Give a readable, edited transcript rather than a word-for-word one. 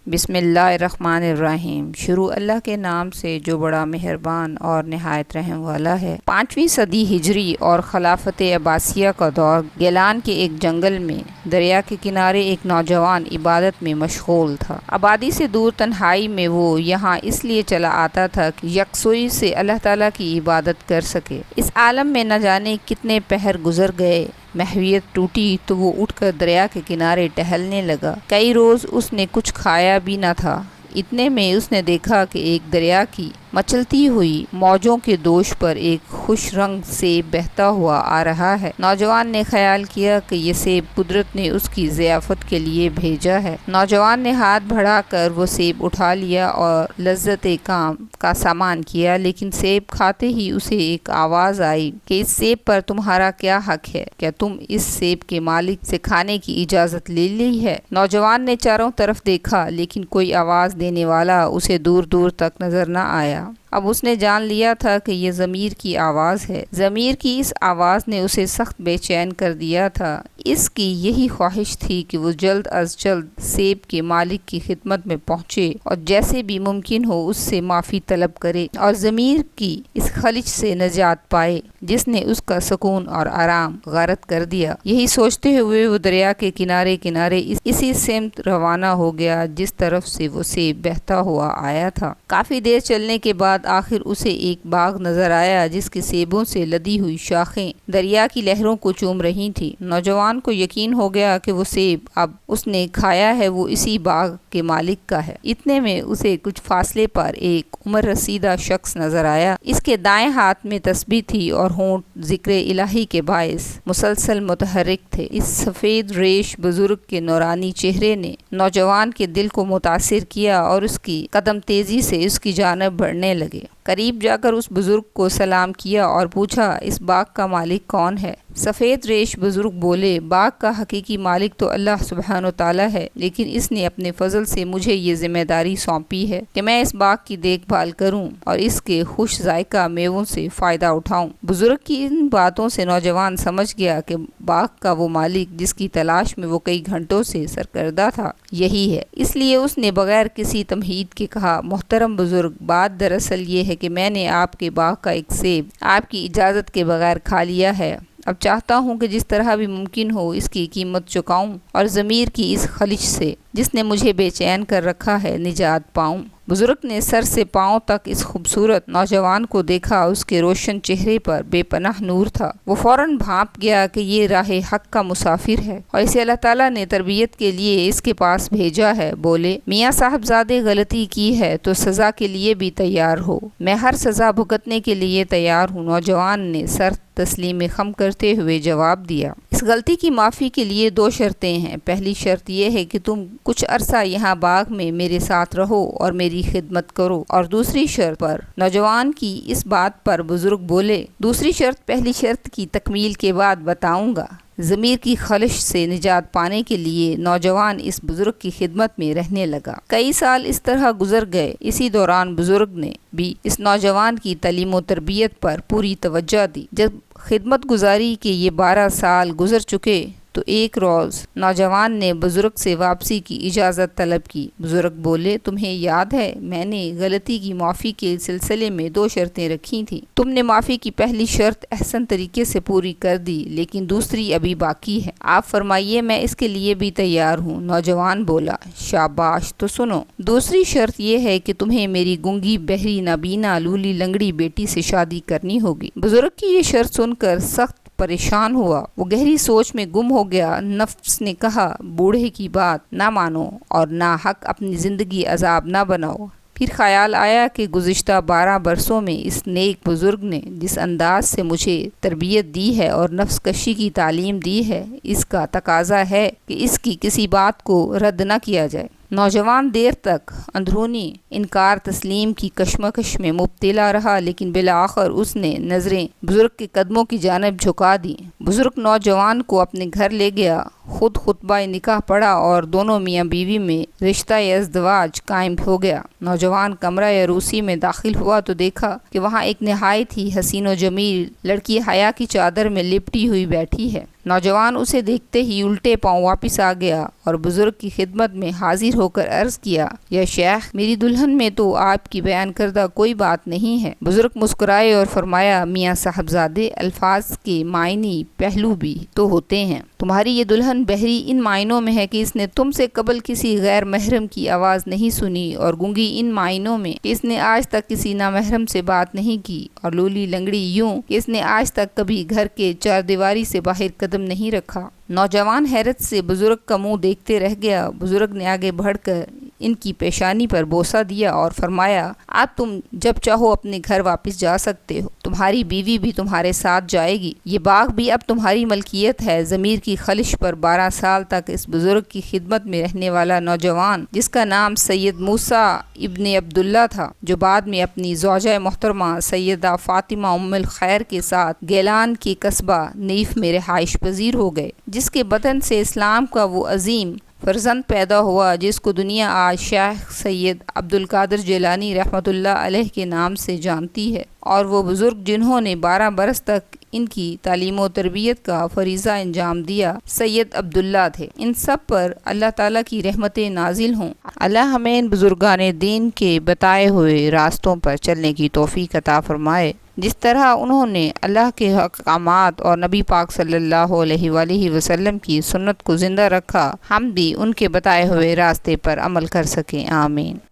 بسم اللہ الرحمن الرحیم۔ شروع اللہ کے نام سے جو بڑا مہربان اور نہایت رحم والا ہے۔ 5ویں صدی ہجری اور خلافت عباسیہ کا دور۔ گیلان کے ایک جنگل میں دریا کے کنارے ایک نوجوان عبادت میں مشغول تھا۔ آبادی سے دور تنہائی میں وہ یہاں اس لیے چلا آتا تھا کہ یکسوئی سے اللہ تعالیٰ کی عبادت کر سکے۔ اس عالم میں نہ جانے کتنے پہر گزر گئے۔ محویت ٹوٹی تو وہ اٹھ کر دریا کے کنارے ٹہلنے لگا۔ کئی روز اس نے کچھ کھایا بھی نہ تھا۔ اتنے میں اس نے دیکھا کہ ایک دریا کی مچلتی ہوئی موجوں کے دوش پر ایک خوش رنگ سیب بہتا ہوا آ رہا ہے۔ نوجوان نے خیال کیا کہ یہ سیب قدرت نے اس کی ضیافت کے لیے بھیجا ہے۔ نوجوان نے ہاتھ بڑھا کر وہ سیب اٹھا لیا اور لذت کام کا سامان کیا، لیکن سیب کھاتے ہی اسے ایک آواز آئی کہ اس سیب پر تمہارا کیا حق ہے؟ کیا تم اس سیب کے مالک سے کھانے کی اجازت لے لی ہے؟ نوجوان نے چاروں طرف دیکھا، لیکن کوئی آواز دینے والا اسے دور دور تک نظر نہ آیا۔ اب اس نے جان لیا تھا کہ یہ ضمیر کی آواز ہے۔ ضمیر کی اس آواز نے اسے سخت بے چین کر دیا تھا۔ اس کی یہی خواہش تھی کہ وہ جلد از جلد سیب کے مالک کی خدمت میں پہنچے اور جیسے بھی ممکن ہو اس سے معافی طلب کرے اور ضمیر کی اس خلش سے نجات پائے جس نے اس کا سکون اور آرام غارت کر دیا۔ یہی سوچتے ہوئے وہ دریا کے کنارے اسی سمت روانہ ہو گیا جس طرف سے وہ سیب بہتا ہوا آیا تھا۔ کافی دیر چلنے کے بعد آخر اسے ایک باغ نظر آیا جس کے سیبوں سے لدی ہوئی شاخیں دریا کی لہروں کو چوم رہی تھیں۔ نوجوان کو یقین ہو گیا کہ وہ سیب اب اس نے کھایا ہے وہ اسی باغ کے مالک کا ہے۔ اتنے میں اسے کچھ فاصلے پر ایک عمر رسیدہ شخص نظر آیا۔ اس کے دائیں ہاتھ میں تسبیح تھی اور ہونٹ ذکر الہی کے باعث مسلسل متحرک تھے۔ اس سفید ریش بزرگ کے نورانی چہرے نے نوجوان کے دل کو متاثر کیا اور اس کی قدم تیزی سے اس کی جانب بڑھنے لگے۔ قریب جا کر اس بزرگ کو سلام کیا اور پوچھا، اس باغ کا مالک کون ہے؟ سفید ریش بزرگ بولے، باغ کا حقیقی مالک تو اللہ سبحانہ و تعالیٰ ہے، لیکن اس نے اپنے فضل سے مجھے یہ ذمہ داری سونپی ہے کہ میں اس باغ کی دیکھ بھال کروں اور اس کے خوش ذائقہ میووں سے فائدہ اٹھاؤں۔ بزرگ کی ان باتوں سے نوجوان سمجھ گیا کہ باغ کا وہ مالک جس کی تلاش میں وہ کئی گھنٹوں سے سرگردہ تھا یہی ہے۔ اس لیے اس نے بغیر کسی تمہید کے کہا، محترم بزرگ، بات دراصل یہ ہے کہ میں نے آپ کے باغ کا ایک سیب آپ کی اجازت کے بغیر کھا لیا ہے۔ اب چاہتا ہوں کہ جس طرح بھی ممکن ہو اس کی قیمت چکاؤں اور ضمیر کی اس خلش سے جس نے مجھے بے چین کر رکھا ہے نجات پاؤں۔ بزرگ نے سر سے پاؤں تک اس خوبصورت نوجوان کو دیکھا۔ اس کے روشن چہرے پر بے پناہ نور تھا۔ وہ فوراً بھانپ گیا کہ یہ راہ حق کا مسافر ہے اور اسے اللہ تعالیٰ نے تربیت کے لیے اس کے پاس بھیجا ہے۔ بولے، میاں صاحبزادے غلطی کی ہے تو سزا کے لیے بھی تیار ہو۔ میں ہر سزا بھگتنے کے لیے تیار ہوں، نوجوان نے سر تسلیم خم کرتے ہوئے جواب دیا۔ اس غلطی کی معافی کے لیے 2 شرطیں ہیں۔ پہلی شرط یہ ہے کہ تم کچھ عرصہ یہاں باغ میں میرے ساتھ رہو اور میری خدمت کرو، اور دوسری شرط پر نوجوان کی اس بات پر بزرگ بولے، دوسری شرط پہلی شرط کی تکمیل کے بعد بتاؤں گا۔ ضمیر کی خلش سے نجات پانے کے لیے نوجوان اس بزرگ کی خدمت میں رہنے لگا۔ کئی سال اس طرح گزر گئے۔ اسی دوران بزرگ نے بھی اس نوجوان کی تعلیم و تربیت پر پوری توجہ دی۔ جب خدمت گزاری کے یہ 12 سال گزر چکے تو ایک روز نوجوان نے بزرگ سے واپسی کی اجازت طلب کی۔ بزرگ بولے، تمہیں یاد ہے میں نے غلطی کی معافی کے سلسلے میں 2 شرطیں رکھی تھیں۔ تم نے معافی کی پہلی شرط احسن طریقے سے پوری کر دی، لیکن دوسری ابھی باقی ہے۔ آپ فرمائیے، میں اس کے لیے بھی تیار ہوں۔ نوجوان بولا، شاباش، تو سنو۔ دوسری شرط یہ ہے کہ تمہیں میری گونگی، بہری، نابینا، لولی لنگڑی بیٹی سے شادی کرنی ہوگی۔ بزرگ کی یہ شرط سن کر سخت پریشان ہوا۔ وہ گہری سوچ میں گم ہو گیا۔ نفس نے کہا، بوڑھے کی بات نہ مانو اور ناحق اپنی زندگی عذاب نہ بناؤ۔ پھر خیال آیا کہ گزشتہ 12 برسوں میں اس نیک بزرگ نے جس انداز سے مجھے تربیت دی ہے اور نفس کشی کی تعلیم دی ہے، اس کا تقاضا ہے کہ اس کی کسی بات کو رد نہ کیا جائے۔ نوجوان دیر تک اندرونی انکار تسلیم کی کشمکش میں مبتلا رہا، لیکن بالآخر اس نے نظریں بزرگ کے قدموں کی جانب جھکا دیں۔ بزرگ نوجوان کو اپنے گھر لے گیا، خود خطبہ نکاح پڑھا اور دونوں میاں بیوی میں رشتہ ازدواج قائم ہو گیا۔ نوجوان کمرہ عروسی میں داخل ہوا تو دیکھا کہ وہاں ایک نہایت ہی حسین و جمیل لڑکی حیا کی چادر میں لپٹی ہوئی بیٹھی ہے۔ نوجوان اسے دیکھتے ہی الٹے پاؤں واپس آ گیا اور بزرگ کی خدمت میں حاضر ہو کر عرض کیا، یا شیخ، میری دلہن میں تو آپ کی بیان کردہ کوئی بات نہیں ہے۔ بزرگ مسکرائے اور فرمایا، میاں صاحبزادے، الفاظ کے معنی پہلو بھی تو ہوتے ہیں۔ تمہاری یہ دلہن بحری ان معنوں میں ہے کہ اس نے تم سے قبل کسی غیر محرم کی آواز نہیں سنی، اور گونگی ان معنوں میں کہ اس نے آج تک کسی نامحرم سے بات نہیں کی، اور لولی لنگڑی یوں کہ اس نے آج تک کبھی گھر کے چار دیواری سے باہر قدم نہیں رکھا۔ نوجوان حیرت سے بزرگ کا منہ دیکھتے رہ گیا۔ بزرگ نے آگے بڑھ کر ان کی پیشانی پر بوسہ دیا اور فرمایا، اب تم جب چاہو اپنے گھر واپس جا سکتے ہو، تمہاری بیوی بھی تمہارے ساتھ جائے گی، یہ باغ بھی اب تمہاری ملکیت ہے۔ ضمیر کی خلش پر 12 سال تک اس بزرگ کی خدمت میں رہنے والا نوجوان، جس کا نام سید موسیٰ ابن عبداللہ تھا، جو بعد میں اپنی زوجہ محترمہ سیدہ فاطمہ ام الخیر کے ساتھ گیلان کے قصبہ نیف میں رہائش پذیر ہو گئے، جس کے بطن سے اسلام کا وہ عظیم فرزند پیدا ہوا جس کو دنیا آج شیخ سید عبد القادر جیلانی رحمۃ اللہ علیہ کے نام سے جانتی ہے، اور وہ بزرگ جنہوں نے 12 برس تک ان کی تعلیم و تربیت کا فریضہ انجام دیا، سید عبداللہ تھے۔ ان سب پر اللہ تعالیٰ کی رحمتیں نازل ہوں۔ اللہ ہمیں ان بزرگان دین کے بتائے ہوئے راستوں پر چلنے کی توفیق عطا فرمائے۔ جس طرح انہوں نے اللہ کے احکامات اور نبی پاک صلی اللہ علیہ وآلہ وسلم کی سنت کو زندہ رکھا، ہم بھی ان کے بتائے ہوئے راستے پر عمل کر سکیں۔ آمین۔